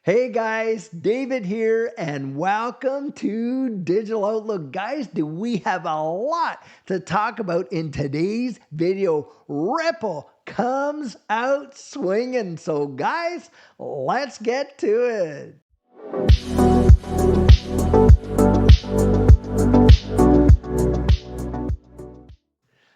Hey guys, David here, and welcome to Digital Outlook. Guys, do we have a lot to talk about in today's video? Ripple comes out swinging. So, guys, let's get to it.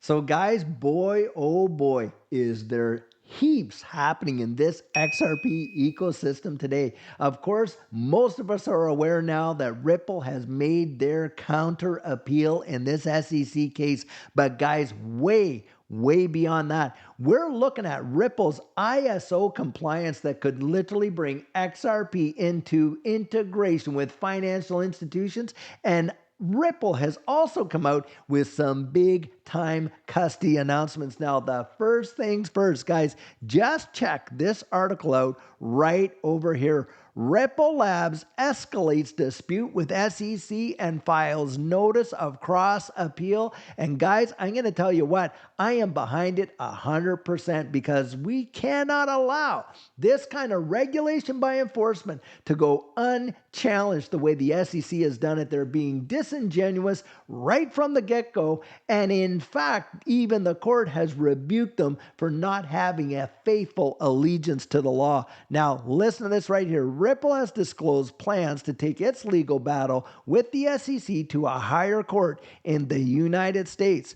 So guys, boy, oh boy, is there heaps happening in this XRP ecosystem today. Of course, most of us are aware now that Ripple has made their counter appeal in this SEC case. But guys, way beyond that, we're looking at Ripple's ISO compliance that could literally bring XRP into integration with financial institutions, and Ripple has also come out with some big time custody announcements. Now, the first things first, guys, just check this article out right over here. Ripple Labs escalates dispute with SEC and files notice of cross appeal. And guys, I'm going to tell you what, I am behind it 100% because we cannot allow this kind of regulation by enforcement to go unchallenged the way the SEC has done it. They're being disingenuous right from the get-go. And in fact, even the court has rebuked them for not having a faithful allegiance to the law. Now, listen to this right here. Ripple has disclosed plans to take its legal battle with the SEC to a higher court in the United States.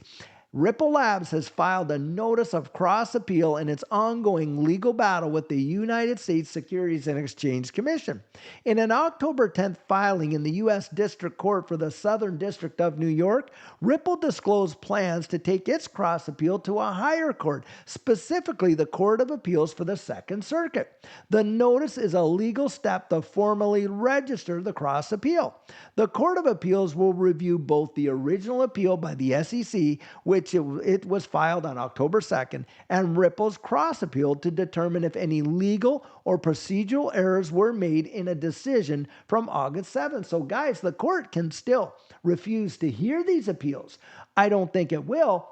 Ripple Labs has filed a notice of cross appeal in its ongoing legal battle with the United States Securities and Exchange Commission. In an October 10th filing in the U.S. District Court for the Southern District of New York, Ripple disclosed plans to take its cross appeal to a higher court, specifically the Court of Appeals for the Second Circuit. The notice is a legal step to formally register the cross appeal. The Court of Appeals will review both the original appeal by the SEC, which it was filed on October 2nd, and Ripple's cross appeal to determine if any legal or procedural errors were made in a decision from August 7th. So guys, the court can still refuse to hear these appeals. I don't think it will,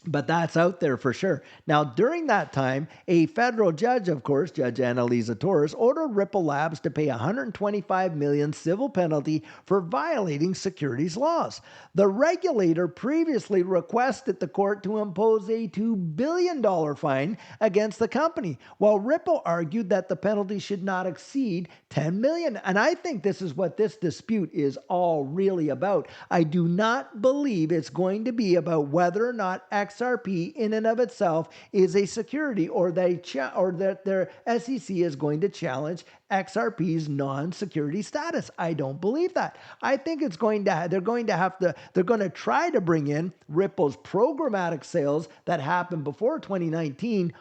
but that's out there for sure. Now, during that time, a federal judge, of course, Judge Annalisa Torres, ordered Ripple Labs to pay $125 million civil penalty for violating securities laws. The regulator previously requested the court to impose a $2 billion fine against the company, while Ripple argued that the penalty should not exceed $10 million. And I think this is what this dispute is all really about. I do not believe it's going to be about whether or not XRP in and of itself is a security, or that their SEC is going to challenge XRP's non-security status. I don't believe that. I think they're going to try to bring in Ripple's programmatic sales that happened before 2019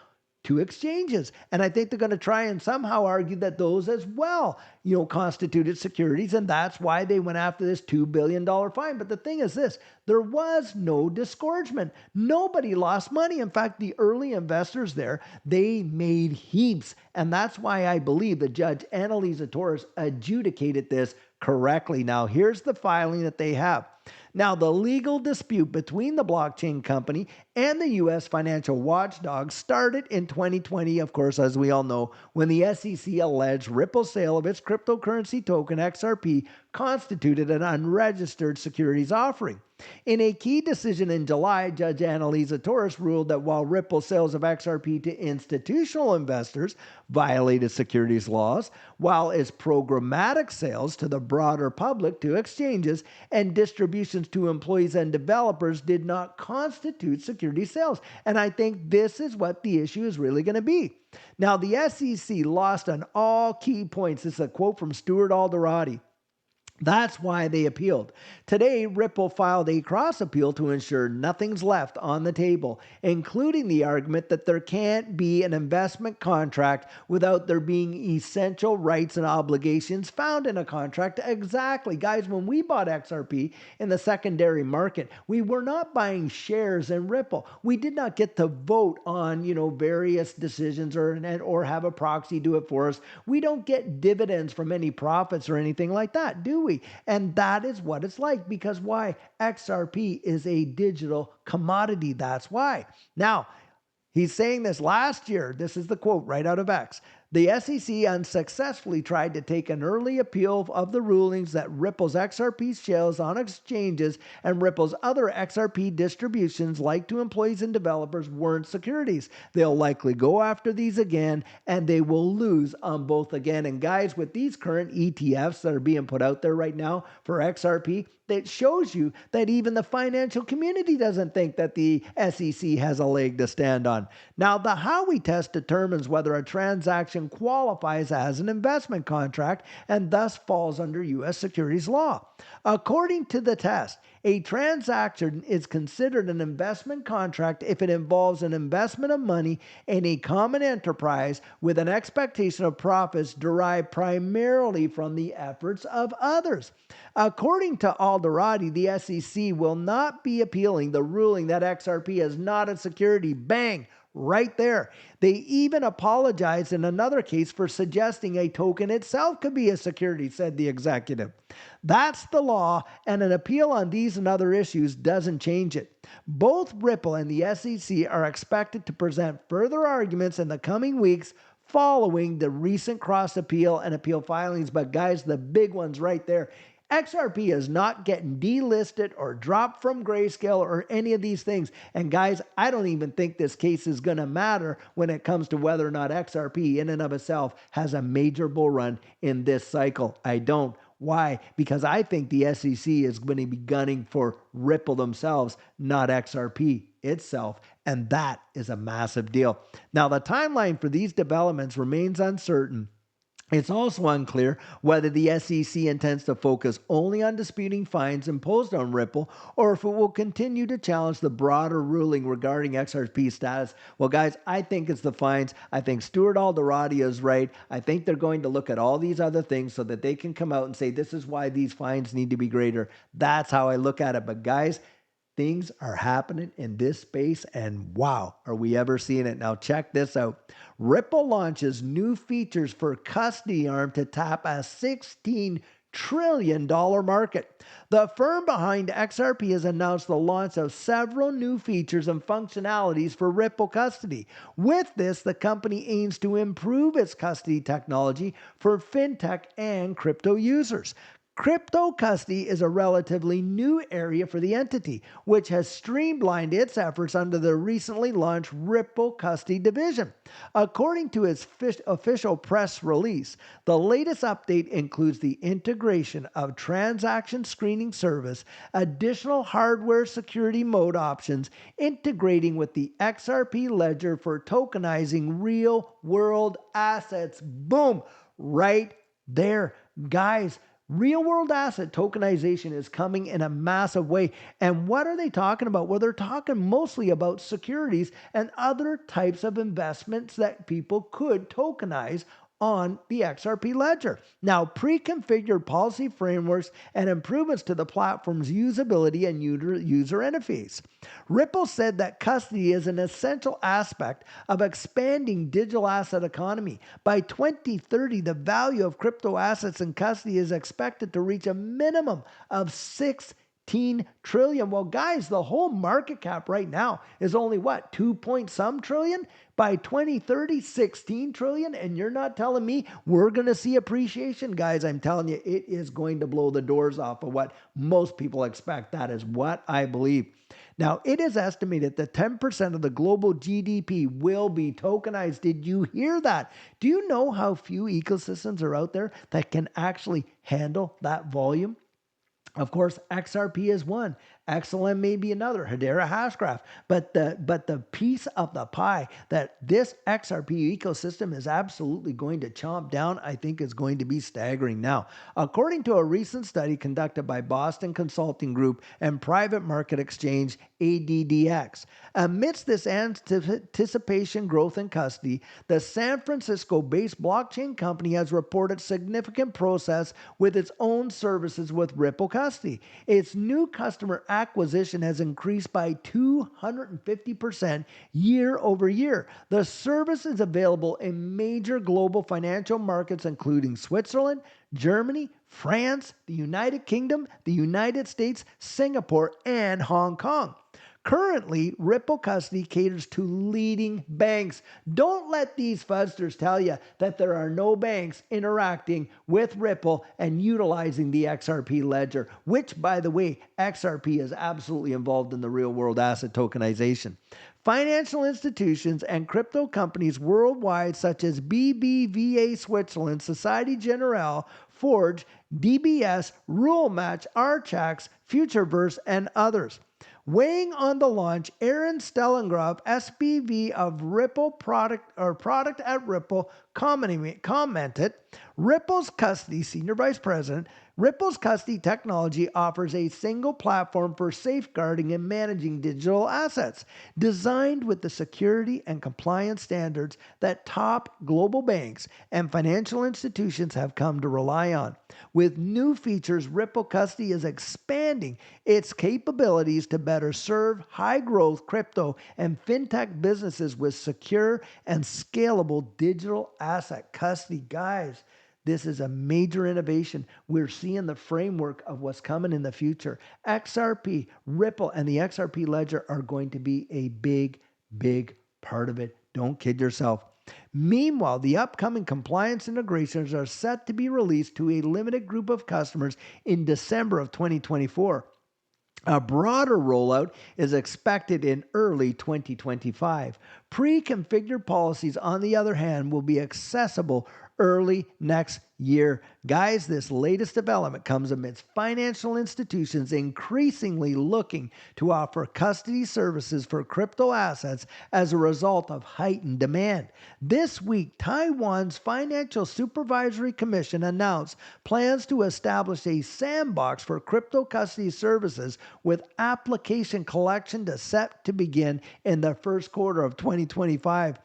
to exchanges. And I think they're going to try and somehow argue that those as well, constituted securities. And that's why they went after this $2 billion fine. But the thing is this, there was no disgorgement. Nobody lost money. In fact, the early investors there, they made heaps. And that's why I believe that Judge Annalisa Torres adjudicated this correctly. Now, here's the filing that they have. Now, the legal dispute between the blockchain company and the U.S. financial watchdog started in 2020, of course, as we all know, when the SEC alleged Ripple's sale of its cryptocurrency token XRP constituted an unregistered securities offering. In a key decision in July, Judge Annalisa Torres ruled that while Ripple's sales of XRP to institutional investors violated securities laws, while its programmatic sales to the broader public, to exchanges, and distributions to employees and developers did not constitute security sales. And I think this is what the issue is really going to be. Now, the SEC lost on all key points. This is a quote from Stuart Alderati. That's why they appealed. Today, Ripple filed a cross appeal to ensure nothing's left on the table, including the argument that there can't be an investment contract without there being essential rights and obligations found in a contract. Exactly. Guys, when we bought XRP in the secondary market, we were not buying shares in Ripple. We did not get to vote on, various decisions or have a proxy do it for us. We don't get dividends from any profits or anything like that, do we? And that is what it's like, because why? XRP is a digital commodity. That's why. Now, he's saying this last year. This is the quote right out of X. The SEC unsuccessfully tried to take an early appeal of the rulings that Ripple's XRP shares on exchanges and Ripple's other XRP distributions, like to employees and developers, weren't securities. They'll likely go after these again, and they will lose on both again. And guys, with these current ETFs that are being put out there right now for XRP, that shows you that even the financial community doesn't think that the SEC has a leg to stand on. Now, the Howey test determines whether a transaction qualifies as an investment contract and thus falls under U.S. securities law. According to the test, a transaction is considered an investment contract if it involves an investment of money in a common enterprise with an expectation of profits derived primarily from the efforts of others. According to Alderati, the SEC will not be appealing the ruling that XRP is not a security. Bang! Right there. They even apologized in another case for suggesting a token itself could be a security, said the executive. That's the law, and an appeal on these and other issues doesn't change it. Both Ripple and the SEC are expected to present further arguments in the coming weeks following the recent cross appeal and appeal filings. But guys, the big ones right there. XRP is not getting delisted or dropped from Grayscale or any of these things. And guys, I don't even think this case is going to matter when it comes to whether or not XRP in and of itself has a major bull run in this cycle. I don't. Why? Because I think the SEC is going to be gunning for Ripple themselves, not XRP itself. And that is a massive deal. Now, the timeline for these developments remains uncertain. It's also unclear whether the SEC intends to focus only on disputing fines imposed on Ripple or if it will continue to challenge the broader ruling regarding XRP status. Well, guys, I think it's the fines. I think Stuart Alderati is right. I think they're going to look at all these other things so that they can come out and say, this is why these fines need to be greater. That's how I look at it. But guys, things are happening in this space, and wow, are we ever seeing it. Now check this out. Ripple launches new features for custody arm to tap a $16 trillion market. The firm behind XRP has announced the launch of several new features and functionalities for Ripple custody. With this, the company aims to improve its custody technology for fintech and crypto users. Crypto custody is a relatively new area for the entity, which has streamlined its efforts under the recently launched Ripple Custody division. According to its official press release, the latest update includes the integration of transaction screening service, additional hardware security mode options, integrating with the XRP ledger for tokenizing real-world assets. Boom! Right there. Guys, real-world asset tokenization is coming in a massive way. And what are they talking about? Well, they're talking mostly about securities and other types of investments that people could tokenize on the XRP ledger. Now, pre-configured policy frameworks and improvements to the platform's usability and user interface. Ripple said that custody is an essential aspect of expanding digital asset economy. By 2030, the value of crypto assets in custody is expected to reach a minimum of $16 trillion. Well, guys, the whole market cap right now is only what, 2 point some trillion? By 2030, 16 trillion. And you're not telling me we're going to see appreciation? Guys, I'm telling you, it is going to blow the doors off of what most people expect. That is what I believe. Now, it is estimated that 10% of the global GDP will be tokenized. Did you hear that? Do you know how few ecosystems are out there that can actually handle that volume? Of course, XRP is one. XLM may be another, Hedera Hashgraph. But the piece of the pie that this XRP ecosystem is absolutely going to chomp down, I think is going to be staggering. Now, according to a recent study conducted by Boston Consulting Group and private market exchange ADDX, amidst this anticipation growth in custody, the San Francisco-based blockchain company has reported significant progress with its own services with Ripple Custody. Its new customer acquisition has increased by 250% year over year. The service is available in major global financial markets, including Switzerland, Germany, France, the United Kingdom, the United States, Singapore, and Hong Kong. Currently, Ripple custody caters to leading banks. Don't let these fuzzers tell you that there are no banks interacting with Ripple and utilizing the XRP ledger, which, by the way, XRP is absolutely involved in the real world asset tokenization. Financial institutions and crypto companies worldwide, such as BBVA Switzerland, Societe Generale, Forge, DBS, Rule Match, Archax, Futureverse, and others. Weighing on the launch, Aaron Stellengrove, SPV of Ripple product at Ripple, commented, Ripple's custody, Senior Vice President, Ripple's custody technology offers a single platform for safeguarding and managing digital assets, designed with the security and compliance standards that top global banks and financial institutions have come to rely on. With new features, Ripple Custody is expanding its capabilities to better serve high-growth crypto and fintech businesses with secure and scalable digital asset custody. Guys, this is a major innovation. We're seeing the framework of what's coming in the future. XRP, Ripple, and the XRP ledger are going to be a big, big part of it. Don't kid yourself. Meanwhile, the upcoming compliance integrations are set to be released to a limited group of customers in December of 2024. A broader rollout is expected in early 2025. Pre-configured policies, on the other hand, will be accessible early next year. Guys, this latest development comes amidst financial institutions increasingly looking to offer custody services for crypto assets as a result of heightened demand. This week, Taiwan's Financial Supervisory Commission announced plans to establish a sandbox for crypto custody services, with application collection set to begin in the first quarter of 2025.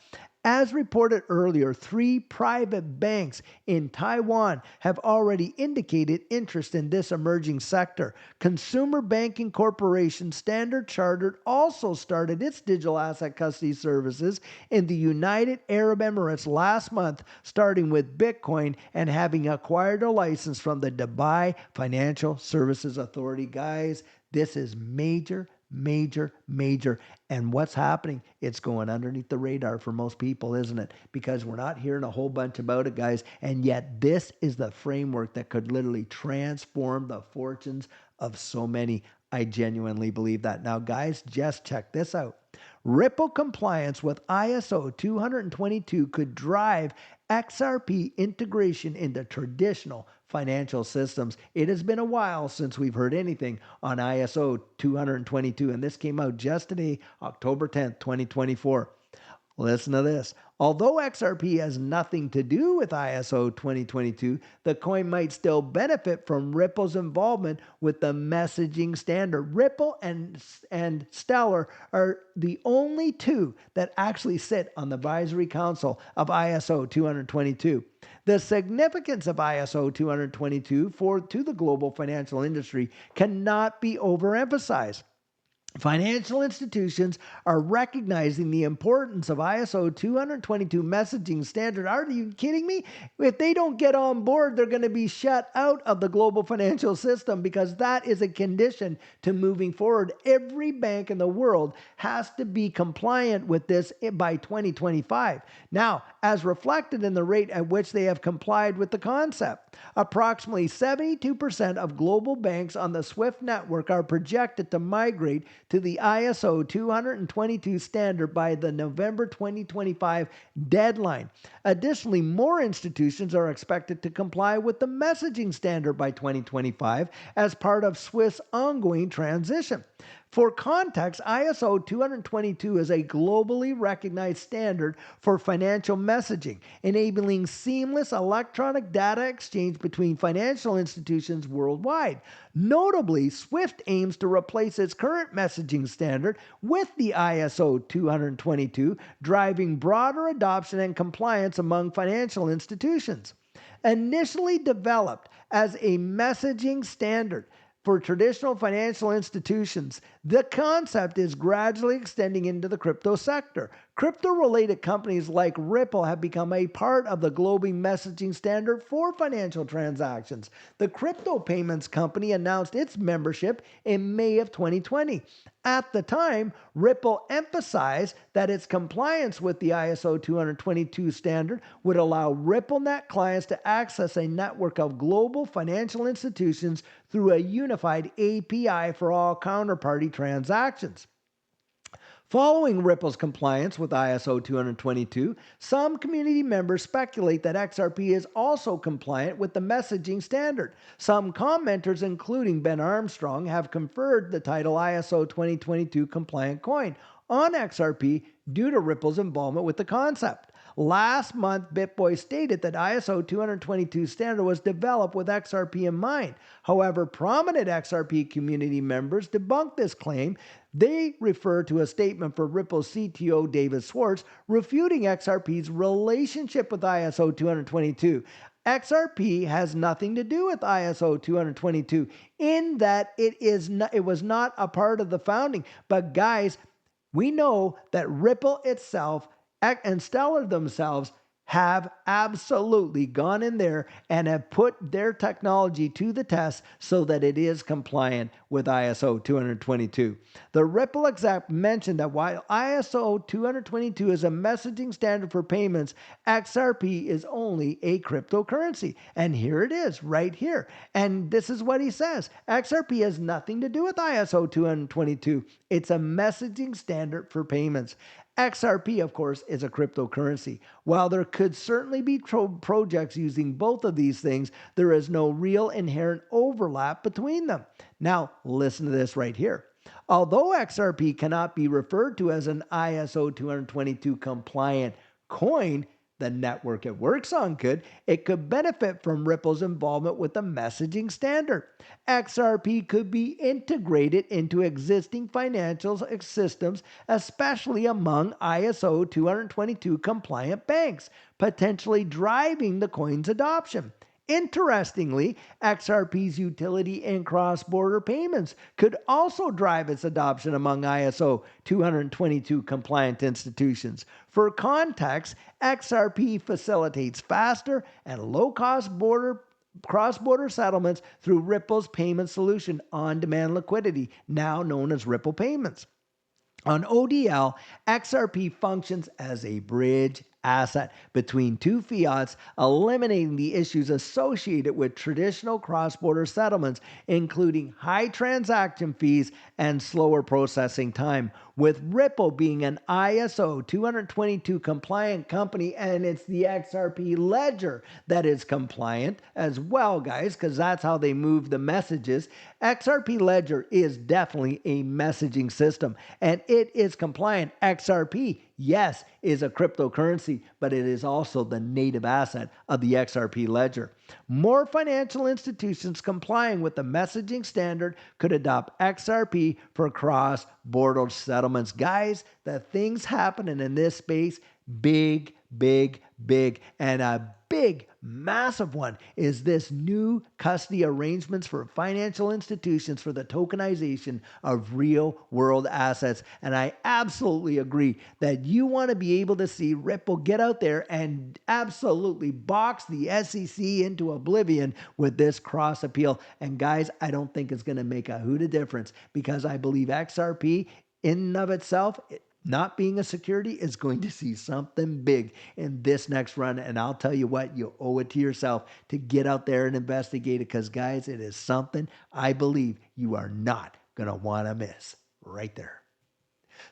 As reported earlier, 3 private banks in Taiwan have already indicated interest in this emerging sector. Consumer Banking Corporation Standard Chartered also started its digital asset custody services in the United Arab Emirates last month, starting with Bitcoin and having acquired a license from the Dubai Financial Services Authority. Guys, this is major. And what's happening? It's going underneath the radar for most people, isn't it? Because we're not hearing a whole bunch about it, guys. And yet this is the framework that could literally transform the fortunes of so many. I genuinely believe that. Now, guys, just check this out. Ripple compliance with ISO 20022 could drive XRP integration into traditional financial systems. It has been a while since we've heard anything on ISO 222, and this came out just today, October 10th, 2024. Listen to this. Although XRP has nothing to do with ISO 2022, the coin might still benefit from Ripple's involvement with the messaging standard. Ripple and Stellar are the only two that actually sit on the advisory council of ISO 222. The significance of ISO 222 to the global financial industry cannot be overemphasized. Financial institutions are recognizing the importance of ISO 222 messaging standard. Are you kidding me? If they don't get on board, they're going to be shut out of the global financial system, because that is a condition to moving forward. Every bank in the world has to be compliant with this by 2025. Now, as reflected in the rate at which they have complied with the concept, approximately 72% of global banks on the SWIFT network are projected to migrate to the ISO 222 standard by the November 2025 deadline. Additionally, more institutions are expected to comply with the messaging standard by 2025 as part of SWIFT's ongoing transition. For context, ISO 222 is a globally recognized standard for financial messaging, enabling seamless electronic data exchange between financial institutions worldwide. Notably, SWIFT aims to replace its current messaging standard with the ISO 222, driving broader adoption and compliance among financial institutions. Initially developed as a messaging standard for traditional financial institutions, the concept is gradually extending into the crypto sector. Crypto-related companies like Ripple have become a part of the global messaging standard for financial transactions. The crypto payments company announced its membership in May of 2020. At the time, Ripple emphasized that its compliance with the ISO 20022 standard would allow RippleNet clients to access a network of global financial institutions through a unified API for all counterparty transactions. Following Ripple's compliance with ISO 20022, some community members speculate that XRP is also compliant with the messaging standard. Some commenters, including Ben Armstrong, have conferred the title ISO 2022 compliant coin on XRP due to Ripple's involvement with the concept. Last month, BitBoy stated that ISO 222 standard was developed with XRP in mind. However, prominent XRP community members debunked this claim. They refer to a statement for Ripple's CTO David Schwartz refuting XRP's relationship with ISO 222. XRP has nothing to do with ISO 222 in that it was not a part of the founding. But guys, we know that Ripple itself and Stellar themselves have absolutely gone in there and have put their technology to the test so that it is compliant with ISO 222. The Ripple exec mentioned that while ISO 222 is a messaging standard for payments, XRP is only a cryptocurrency. And here it is right here. And this is what he says. XRP has nothing to do with ISO 222. It's a messaging standard for payments. XRP, of course, is a cryptocurrency. While there could certainly be projects using both of these things, there is no real inherent overlap between them. Now, listen to this right here. Although XRP cannot be referred to as an ISO 222 compliant coin, the network it works on could. It could benefit from Ripple's involvement with the messaging standard. XRP could be integrated into existing financial systems, especially among ISO 222 compliant banks, potentially driving the coin's adoption. Interestingly, XRP's utility in cross-border payments could also drive its adoption among ISO 222 compliant institutions. For context, XRP facilitates faster and low-cost cross-border settlements through Ripple's payment solution, on-demand liquidity, now known as Ripple Payments. On ODL, XRP functions as a bridge asset between two fiats, eliminating the issues associated with traditional cross-border settlements, including high transaction fees and slower processing time. With Ripple being an ISO 222 compliant company, and it's the XRP ledger that is compliant as well, guys, because that's how they move the messages. XRP ledger is definitely a messaging system, and it is compliant. XRP, yes, is a cryptocurrency, but it is also the native asset of the XRP ledger. More financial institutions complying with the messaging standard could adopt XRP for cross-border settlements. Guys, the things happening in this space, big, big, big, and a big, massive one is this new custody arrangements for financial institutions for the tokenization of real-world assets. And I absolutely agree that you want to be able to see Ripple get out there and absolutely box the SEC into oblivion with this cross appeal. And guys, I don't think it's going to make a hoot of difference because I believe XRP in and of itself, not being a security, is going to see something big in this next run. And I'll tell you what, you owe it to yourself to get out there and investigate it because, guys, it is something I believe you are not going to want to miss right there.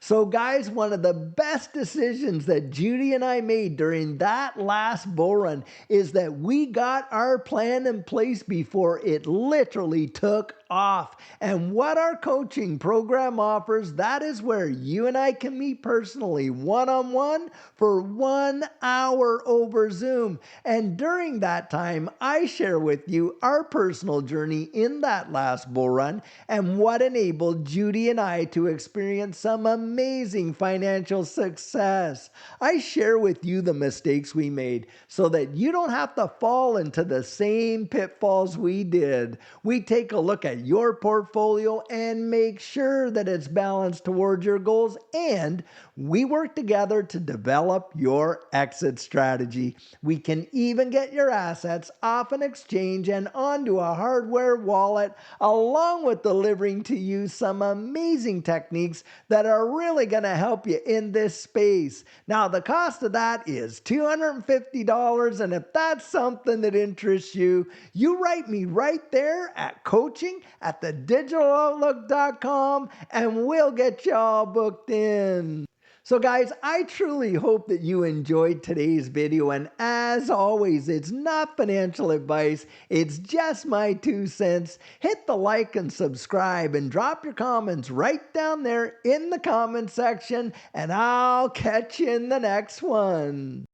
So guys, one of the best decisions that Judy and I made during that last bull run is that we got our plan in place before it literally took off. And what our coaching program offers, that is where you and I can meet personally one-on-one for 1 hour over Zoom. And during that time, I share with you our personal journey in that last bull run and what enabled Judy and I to experience some amazing financial success. I share with you the mistakes we made so that you don't have to fall into the same pitfalls we did. We take a look at at your portfolio and make sure that it's balanced towards your goals. And we work together to develop your exit strategy. We can even get your assets off an exchange and onto a hardware wallet, along with delivering to you some amazing techniques that are really going to help you in this space. Now, the cost of that is $250, and if that's something that interests you, you write me right there at coaching@thedigital.outlook.com and we'll get you all booked in. So guys, I truly hope that you enjoyed today's video, and as always, it's not financial advice, it's just my 2 cents. Hit the like and subscribe and drop your comments right down there in the comment section, and I'll catch you in the next one.